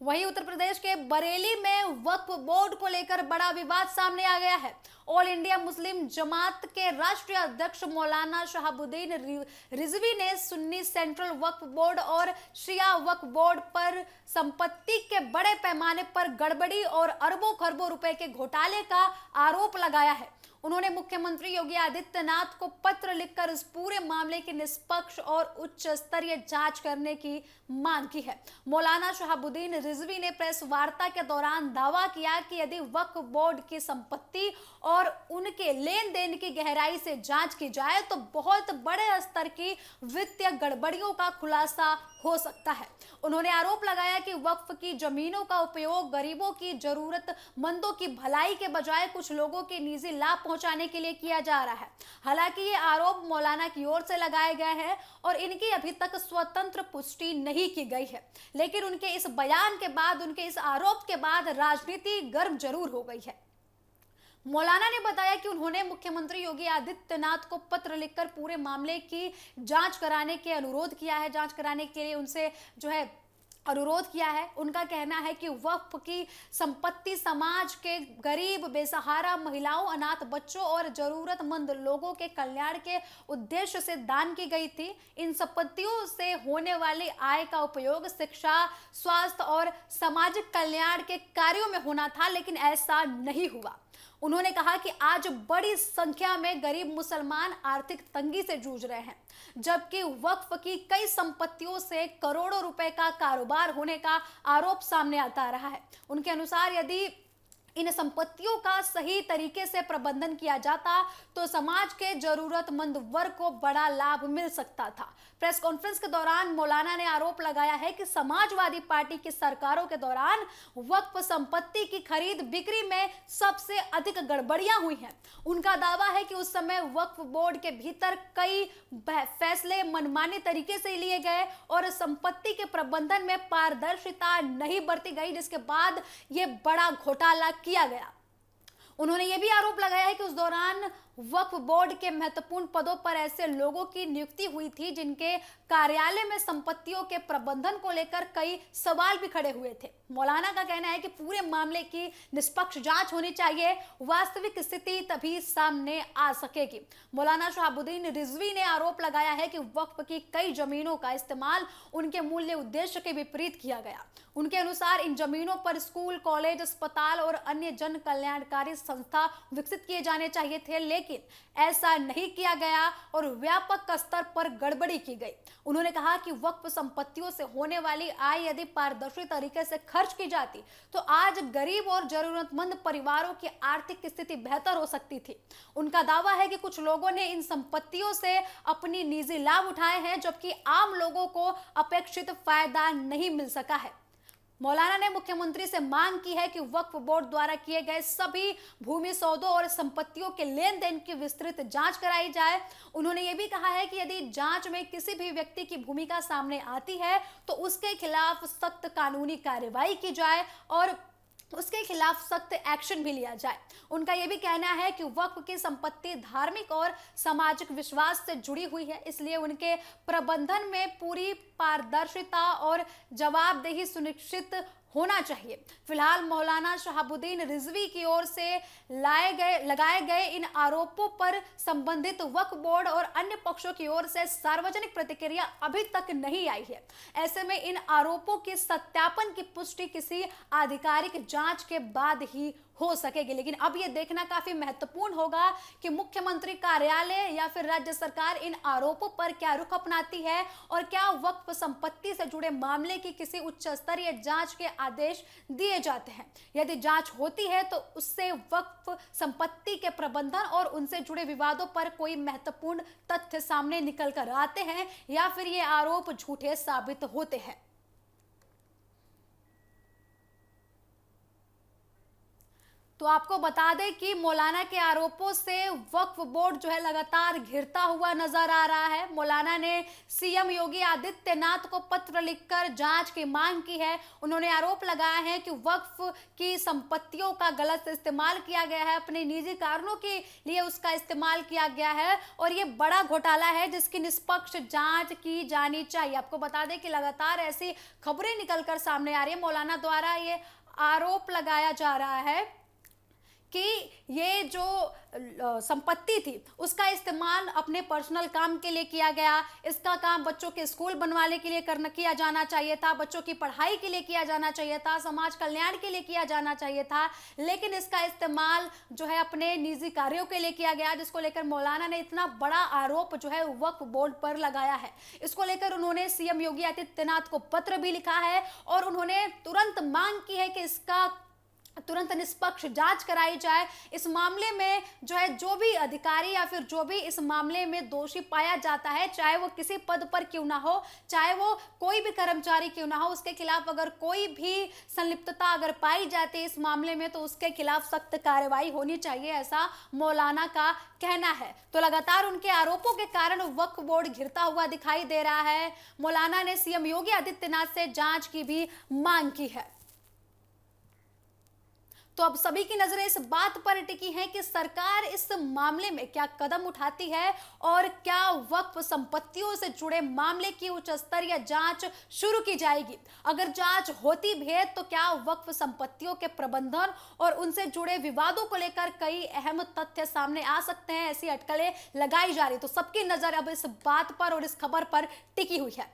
वहीं उत्तर प्रदेश के बरेली में वक्फ बोर्ड को लेकर बड़ा विवाद सामने आ गया है। ऑल इंडिया मुस्लिम जमात के राष्ट्रीय अध्यक्ष मौलाना शहाबुद्दीन रिजवी ने सुन्नी सेंट्रल वक्फ बोर्ड और शिया वक्फ बोर्ड पर संपत्ति के बड़े पैमाने पर गड़बड़ी और अरबों खरबों रुपए के घोटाले का आरोप लगाया है। उन्होंने मुख्यमंत्री योगी आदित्यनाथ को पत्र लिखकर इस पूरे मामले की निष्पक्ष और उच्च स्तरीय जांच करने की मांग की है। मौलाना शहाबुद्दीन रिजवी ने प्रेस वार्ता के दौरान दावा किया कि यदि वक्फ बोर्ड की संपत्ति और उनके लेन देन की गहराई से जांच की जाए तो बहुत बड़े स्तर की वित्तीय गड़बड़ियों का खुलासा हो सकता है। उन्होंने आरोप लगाया कि वक्फ की जमीनों का उपयोग गरीबों की जरूरतमंदों की भलाई के बजाय कुछ लोगों के निजी लाभ पहुंचाने के लिए किया जा रहा है। हालांकि ये आरोप मौलाना की ओर से लगाए गए हैं और इनकी अभी तक स्वतंत्र पुष्टि नहीं की गई है, लेकिन उनके इस बयान के बाद, उनके इस आरोप के बाद राजनीति गर्म जरूर हो गई है। मौलाना ने बताया कि उन्होंने मुख्यमंत्री योगी आदित्यनाथ को पत्र लिखकर पूरे मामले की जांच कराने के अनुरोध किया है। जांच कराने के लिए उनसे अनुरोध किया है। उनका कहना है कि वक्फ की संपत्ति समाज के गरीब, बेसहारा महिलाओं, अनाथ बच्चों और जरूरतमंद लोगों के कल्याण के उद्देश्य से दान की गई थी। इन संपत्तियों से होने वाली आय का उपयोग शिक्षा, स्वास्थ्य और सामाजिक कल्याण के कार्यों में होना था, लेकिन ऐसा नहीं हुआ। उन्होंने कहा कि आज बड़ी संख्या में गरीब मुसलमान आर्थिक तंगी से जूझ रहे हैं, जबकि वक्फ की कई संपत्तियों से करोड़ों रुपए का कारोबार होने का आरोप सामने आता रहा है। उनके अनुसार यदि इन संपत्तियों का सही तरीके से प्रबंधन किया जाता तो समाज के जरूरतमंद वर्ग को बड़ा लाभ मिल सकता था। प्रेस कॉन्फ्रेंस के दौरान मौलाना ने आरोप लगाया है कि समाजवादी पार्टी की सरकारों के दौरान वक्फ संपत्ति की खरीद बिक्री में सबसे अधिक गड़बड़ियां हुई हैं। उनका दावा है कि उस समय वक्फ बोर्ड के भीतर कई फैसले मनमाने तरीके से लिए गए और संपत्ति के प्रबंधन में पारदर्शिता नहीं बरती गई, जिसके बाद यह बड़ा घोटाला किया गया। उन्होंने यह भी आरोप लगाया है कि उस दौरान वक्फ बोर्ड के महत्वपूर्ण पदों पर ऐसे लोगों की नियुक्ति हुई थी जिनके कार्यालय में संपत्तियों के प्रबंधन को लेकर कई सवाल भी खड़े हुए थे। मौलाना का कहना है कि पूरे मामले की निष्पक्ष जांच होनी चाहिए, वास्तविक स्थिति तभी सामने आ सकेगी। मौलाना शहाबुद्दीन रिजवी ने आरोप लगाया है कि वक्फ की कई जमीनों का इस्तेमाल उनके मूल्य उद्देश्य के विपरीत किया गया। उनके अनुसार इन जमीनों पर स्कूल, कॉलेज, अस्पताल और अन्य जन कल्याणकारी संस्था विकसित किए जाने चाहिए थे, लेकिन ऐसा नहीं किया गया और व्यापक स्तर पर गड़बड़ी की गई। उन्होंने कहा कि वक्फ संपत्तियों से होने वाली आय यदि पारदर्शी तरीके से खर्च की जाती तो आज गरीब और जरूरतमंद परिवारों की आर्थिक स्थिति बेहतर हो सकती थी। उनका दावा है कि कुछ लोगों ने इन संपत्तियों से अपनी निजी लाभ उठाए हैं, जबकि आम लोगों को अपेक्षित फायदा नहीं मिल सका है। मौलाना ने मुख्यमंत्री से मांग की है कि वक्फ बोर्ड द्वारा किए गए सभी भूमि सौदों और संपत्तियों के लेन देन की विस्तृत जांच कराई जाए। उन्होंने ये भी कहा है कि यदि जांच में किसी भी व्यक्ति की भूमिका सामने आती है तो उसके खिलाफ सख्त कानूनी कार्रवाई की जाए और उसके खिलाफ सख्त एक्शन भी लिया जाए। उनका यह भी कहना है कि वक्फ की संपत्ति धार्मिक और सामाजिक विश्वास से जुड़ी हुई है, इसलिए उनके प्रबंधन में पूरी पारदर्शिता और जवाबदेही सुनिश्चित होना चाहिए। फिलहाल मौलाना शहाबुद्दीन रिजवी की ओर से लगाए गए इन आरोपों पर संबंधित वक्फ बोर्ड और अन्य पक्षों की ओर से सार्वजनिक प्रतिक्रिया अभी तक नहीं आई है। ऐसे में इन आरोपों के सत्यापन की पुष्टि किसी आधिकारिक जांच के बाद ही हो सकेगी। लेकिन अब यह देखना काफी महत्वपूर्ण होगा कि मुख्यमंत्री कार्यालय या फिर राज्य सरकार इन आरोपों पर क्या रुख अपनाती है और क्या वक्फ संपत्ति से जुड़े मामले की किसी उच्च स्तरीय जांच के आदेश दिए जाते हैं। यदि जांच होती है तो उससे वक्फ संपत्ति के प्रबंधन और उनसे जुड़े विवादों पर कोई महत्वपूर्ण तथ्य सामने निकल कर आते हैं या फिर ये आरोप झूठे साबित होते हैं। तो आपको बता दें कि मौलाना के आरोपों से वक्फ बोर्ड जो है लगातार घिरता हुआ नजर आ रहा है। मौलाना ने सीएम योगी आदित्यनाथ को पत्र लिखकर जांच की मांग की है। उन्होंने आरोप लगाया है कि वक्फ की संपत्तियों का गलत इस्तेमाल किया गया है, अपने निजी कारणों के लिए उसका इस्तेमाल किया गया है और ये बड़ा घोटाला है जिसकी निष्पक्ष जांच की जानी चाहिए। आपको बता दें कि लगातार ऐसी खबरें निकलकर सामने आ रही है। मौलाना द्वारा ये आरोप लगाया जा रहा है कि ये जो संपत्ति थी उसका इस्तेमाल अपने पर्सनल काम के लिए किया गया। इसका काम बच्चों के स्कूल बनवाने के लिए किया जाना चाहिए था, बच्चों की पढ़ाई के लिए किया जाना चाहिए था, समाज कल्याण के लिए किया जाना चाहिए था, लेकिन इसका इस्तेमाल जो है अपने निजी कार्यों के लिए किया गया, जिसको लेकर मौलाना ने इतना बड़ा आरोप जो है वक्फ बोर्ड पर लगाया है। इसको लेकर उन्होंने सीएम योगी आदित्यनाथ को पत्र भी लिखा है और उन्होंने तुरंत मांग की है कि इसका तुरंत निष्पक्ष जांच कराई जाए। इस मामले में जो है जो भी अधिकारी या फिर जो भी इस मामले में दोषी पाया जाता है, चाहे वो किसी पद पर क्यों ना हो, चाहे वो कोई भी कर्मचारी क्यों ना हो, उसके खिलाफ अगर कोई भी संलिप्तता अगर पाई जाती है इस मामले में तो उसके खिलाफ सख्त कार्रवाई होनी चाहिए, ऐसा मौलाना का कहना है। तो लगातार उनके आरोपों के कारण वक्फ बोर्ड घिरता हुआ दिखाई दे रहा है। मौलाना ने सीएम योगी आदित्यनाथ से जांच की भी मांग की है। तो अब सभी की नजरें इस बात पर टिकी हैं कि सरकार इस मामले में क्या कदम उठाती है और क्या वक्फ संपत्तियों से जुड़े मामले की उच्च स्तरीय जांच शुरू की जाएगी। अगर जांच होती भी है तो क्या वक्फ संपत्तियों के प्रबंधन और उनसे जुड़े विवादों को लेकर कई अहम तथ्य सामने आ सकते हैं, ऐसी अटकलें लगाई जा रही। तो सबकी नजर अब इस बात पर और इस खबर पर टिकी हुई है।